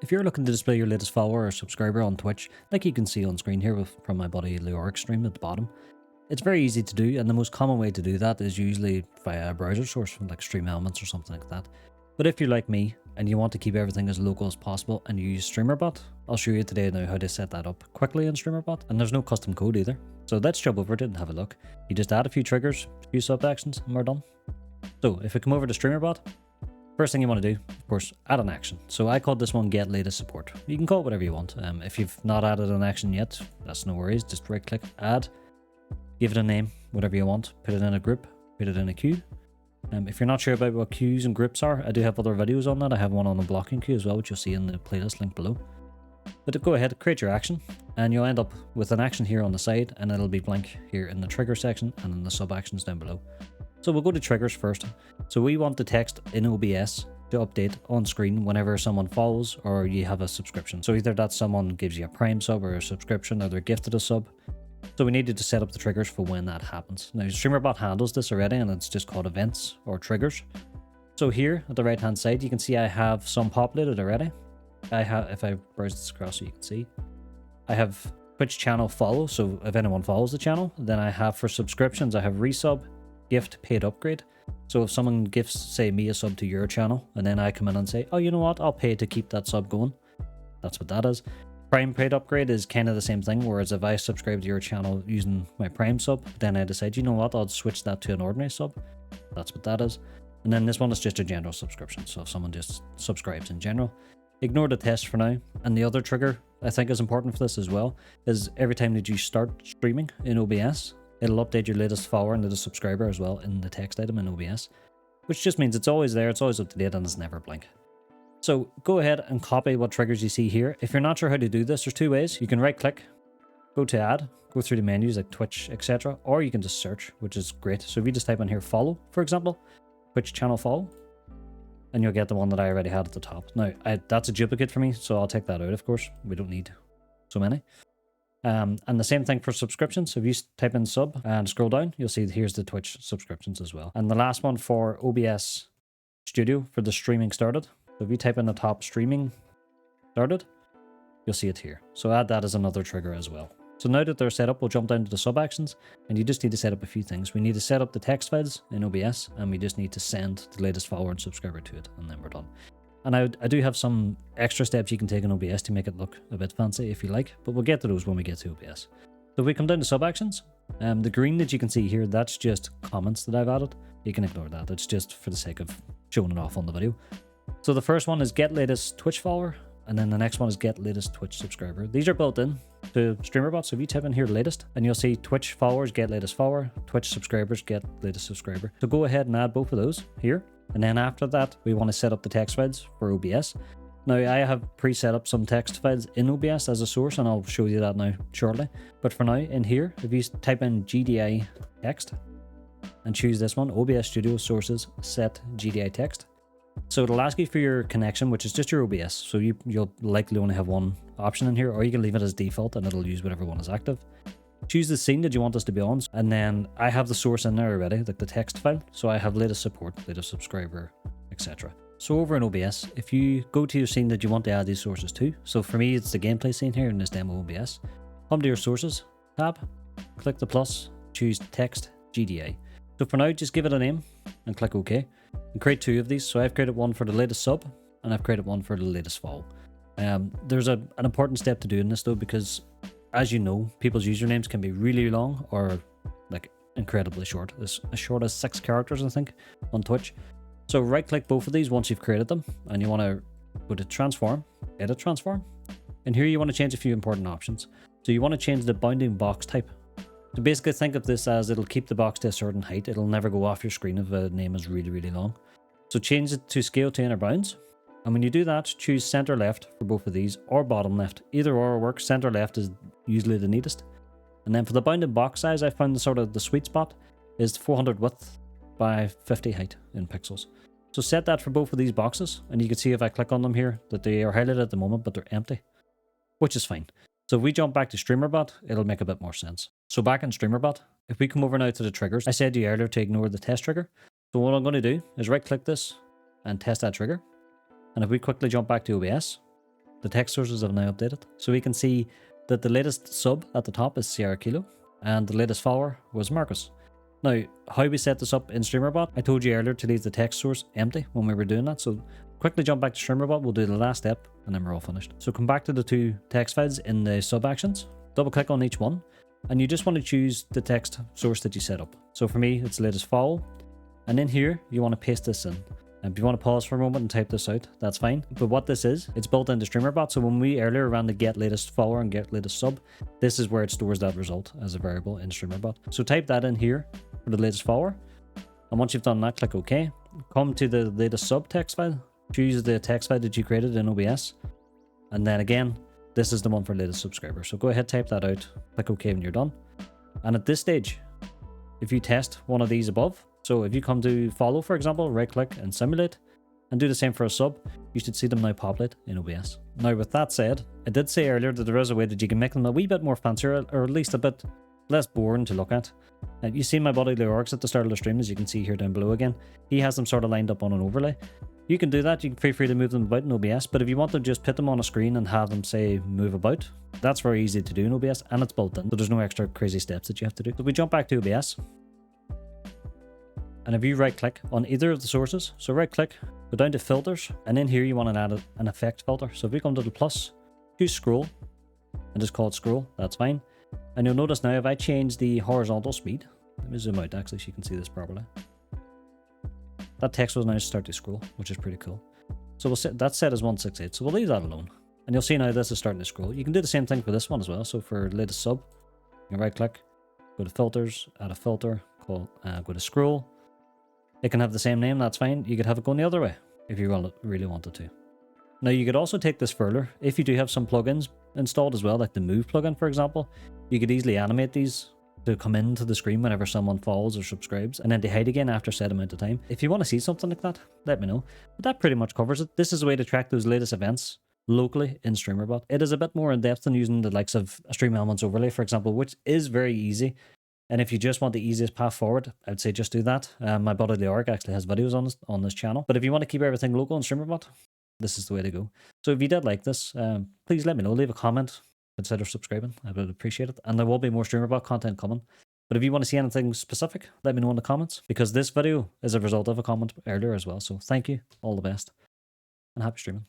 If you're looking to display your latest follower or subscriber on Twitch, like you can see on screen here from my buddy Leoric stream at the bottom, it's very easy to do, and the most common way to do that is usually via a browser source like Stream Elements or something like that. But if you're like me and you want to keep everything as local as possible and you use Streamerbot, I'll show you today now how to set that up quickly in Streamerbot, and there's no custom code either. So let's jump over to it and have a look. You just add a few triggers, a few sub actions, and we're done. So if we come over to Streamerbot, first thing you want to do, of course, add an action. So I called this one Get Latest Support. You can call it whatever you want. If you've not added an action yet, that's no worries. Just right click, add, give it a name, whatever you want. Put it in a group, put it in a queue. If you're not sure about what queues and groups are, I do have other videos on that. I have one on the blocking queue as well, which you'll see in the playlist link below. But go ahead, create your action, and you'll end up with an action here on the side, and it'll be blank here in the trigger section and in the sub actions down below. So we'll go to triggers first. So we want the text in OBS to update on screen whenever someone follows or you have a subscription. So either that someone gives you a Prime sub or a subscription, or they're gifted a sub. So we needed to set up the triggers for when that happens. Now Streamerbot handles this already, and it's just called events or triggers. So here at the right hand side, you can see I have some populated already. If I browse this across so you can see, I have Twitch channel follow. So if anyone follows the channel, then I have for subscriptions, I have resub, gift, paid upgrade. So if someone gifts, say me a sub to your channel, and then I come in and say, oh, you know what, I'll pay to keep that sub going. That's what that is. Prime paid upgrade is kind of the same thing, whereas if I subscribe to your channel using my Prime sub, then I decide, you know what, I'll switch that to an ordinary sub. That's what that is. And then this one is just a general subscription. So if someone just subscribes in general, ignore the test for now. And the other trigger I think is important for this as well is every time that you start streaming in OBS, it'll update your latest follower and latest subscriber as well in the text item in OBS, which just means it's always there, it's always up to date, and it's never blank. So go ahead and copy what triggers you see here. If you're not sure how to do this, there's two ways. You can right click, go to add, go through the menus like Twitch, etc. Or you can just search, which is great. So if you just type in here follow, for example, Twitch channel follow, and you'll get the one that I already had at the top. Now, that's a duplicate for me, so I'll take that out, of course. We don't need so many. And the same thing for subscriptions. So if you type in sub and scroll down, you'll see here's the Twitch subscriptions as well. And the last one for OBS Studio for the streaming started. So if you type in the top streaming started, you'll see it here. So add that as another trigger as well. So now that they're set up, we'll jump down to the sub actions, and you just need to set up a few things. We need to set up the text files in OBS, and we just need to send the latest follower and subscriber to it, and then we're done. And I do have some extra steps you can take in OBS to make it look a bit fancy if you like, but we'll get to those when we get to OBS. So if we come down to sub actions, the green that you can see here, that's just comments that I've added. You can ignore that. It's just for the sake of showing it off on the video. So the first one is get latest Twitch follower, and then the next one is get latest Twitch subscriber. These are built in to Streamerbot. So if you type in here latest, and you'll see Twitch followers get latest follower, Twitch subscribers get latest subscriber. So go ahead and add both of those here. And then after that, we want to set up the text files for OBS. Now I have pre-set up some text files in OBS as a source, and I'll show you that now shortly. But for now, in here, if you type in GDI text and choose this one, OBS Studio Sources set GDI text. So it'll ask you for your connection, which is just your OBS. So you'll likely only have one option in here, or you can leave it as default and it'll use whatever one is active. Choose the scene that you want us to be on, and then I have the source in there already, like the text file. So I have latest support, latest subscriber, etc. So over in OBS, if you go to your scene that you want to add these sources to, so for me it's the gameplay scene here in this demo OBS, come to your sources tab, click the plus, choose text GDI. So for now, just give it a name and click OK. And create two of these. So I've created one for the latest sub, and I've created one for the latest follow. There's an important step to doing this though, because as you know, people's usernames can be really long or like incredibly short. As short as 6 characters, I think, on Twitch. So right click both of these once you've created them, and you want to go to transform, edit transform. And here you want to change a few important options. So you want to change the bounding box type. So basically think of this as it'll keep the box to a certain height. It'll never go off your screen if a name is really, really long. So change it to scale to inner bounds. And when you do that, choose center left for both of these, or bottom left. Either or works. Center left is usually the neatest. And then for the bounded box size, I found the sweet spot is 400 width by 50 height in pixels. So set that for both of these boxes. And you can see if I click on them here that they are highlighted at the moment, but they're empty, which is fine. So if we jump back to Streamerbot, it'll make a bit more sense. So back in Streamerbot, if we come over now to the triggers, I said to you earlier to ignore the test trigger. So what I'm going to do is right click this and test that trigger. And if we quickly jump back to OBS, the text sources have now updated. So we can see that the latest sub at the top is Sierra Kilo, and the latest follower was Marcus. Now, how we set this up in Streamerbot, I told you earlier to leave the text source empty when we were doing that. So quickly jump back to Streamerbot, we'll do the last step, and then we're all finished. So come back to the 2 text files in the sub actions, double click on each one, and you just want to choose the text source that you set up. So for me, it's the latest follow, and in here, you want to paste this in. And if you want to pause for a moment and type this out, that's fine. But what this is, it's built into Streamerbot. So when we earlier ran the get latest follower and get latest sub, this is where it stores that result as a variable in Streamerbot. So type that in here for the latest follower. And once you've done that, click OK. Come to the latest sub text file. Choose the text file that you created in OBS. And then again, this is the one for latest subscriber. So go ahead, type that out, click OK when you're done. And at this stage, if you test one of these above, so if you come to follow, for example, right click and simulate, and do the same for a sub, you should see them now populate in OBS. Now with that said, I did say earlier that there is a way that you can make them a wee bit more fancier, or at least a bit less boring to look at. You see my buddy Leorix at the start of the stream, as you can see here down below again. He has them sort of lined up on an overlay. You can do that, you can feel free to move them about in OBS, but if you want to just put them on a screen and have them say move about, that's very easy to do in OBS, and it's built in, so there's no extra crazy steps that you have to do. So we jump back to OBS. And if you right click on either of the sources, so right click, go down to filters, and in here you want to add an effect filter. So if we come to the plus, choose scroll, and just call it scroll, that's fine. And you'll notice now if I change the horizontal speed, let me zoom out actually so you can see this properly. That text will now start to scroll, which is pretty cool. So we'll set, that's set as 168, so we'll leave that alone. And you'll see now this is starting to scroll. You can do the same thing for this one as well. So for latest sub, you can right click, go to filters, add a filter, go to scroll. It can have the same name, that's fine. You could have it going the other way if you really wanted to. Now you could also take this further. If you do have some plugins installed as well, like the Move plugin for example, you could easily animate these to come into the screen whenever someone follows or subscribes, and then to hide again after a set amount of time. If you want to see something like that, let me know. But that pretty much covers it. This is a way to track those latest events locally in Streamerbot. It is a bit more in depth than using the likes of a Stream Elements overlay, for example, which is very easy. And if you just want the easiest path forward, I'd say just do that. My buddy Leoric actually has videos on this channel. But if you want to keep everything local in Streamerbot, this is the way to go. So if you did like this, please let me know. Leave a comment. Consider subscribing. I would appreciate it. And there will be more Streamerbot content coming. But if you want to see anything specific, let me know in the comments. Because this video is a result of a comment earlier as well. So thank you. All the best. And happy streaming.